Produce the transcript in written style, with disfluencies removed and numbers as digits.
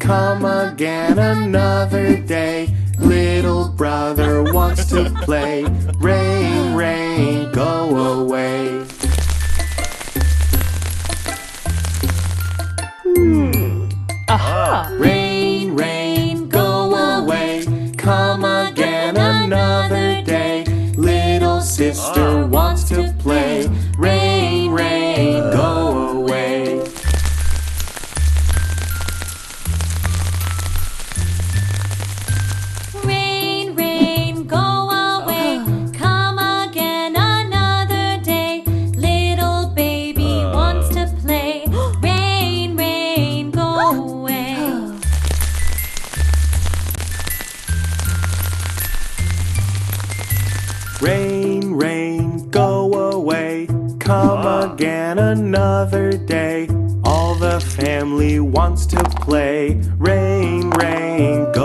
come again another day. Little brother wants to play. Rain, rain, go away. Aha! Rain, rain, go away. Come again another day. Little sister wants to play. Rain, rain, go away. Rain, rain, go away. Come again another day. Little baby wants to play. Rain, rain, go away. Rain, rain, go away. Come again another day. All the family wants to play. Rain, rain, go